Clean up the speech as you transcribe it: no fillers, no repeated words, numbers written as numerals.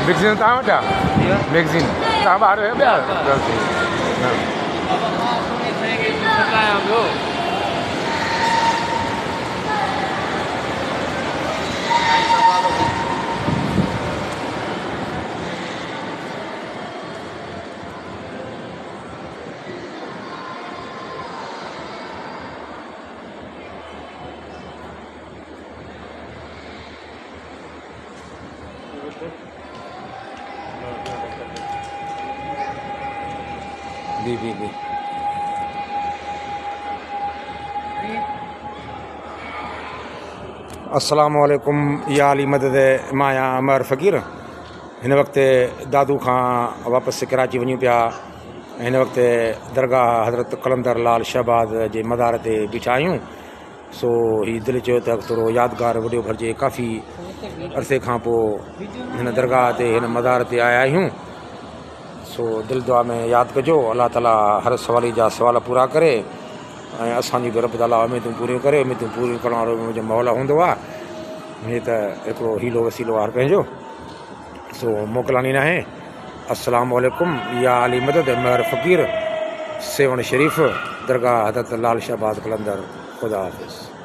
Magazine तव्हां वटि आहे? मैगज़ीन तव्हां ॿार हुयो ॿिया? बी अस्सलामु अलैकुम या अली मदद माया अमर फ़कीर। हिन वक़्तु दादू खां वापसि कराची वञूं पिया। हिन वक़्तु दरगाह हज़रत कलंदर लाल शहबाज़ जे मदार ते बीठा आहियूं। सो हीउ दिलि चयो त थोरो यादगार वीडियो भरिजे। काफ़ी अरसे खां पोइ हिन दरगाह ते हिन मदार ते आया आहियूं। सो दिलि दुआ में यादि कजो। अलाह ताला हर सवाली जा सवाल पूरा करे ऐं असांजी बि रब ताला उमेदूं पूरियूं करे। उमेदूं पूरियूं करण वारो मुंहिंजो मौला हूंदो आहे। हीअ त हिकिड़ो हीलो वसीलो हर कंहिंजो। सो मोकिलानी न आहे। अस्सलामु अलैकुम या अली मदद महर फ़कीर सेवण शरीफ़ दरगाह हज़रत लाल शहबाज़ कलंदर। ख़ुदा हाफ़िज़।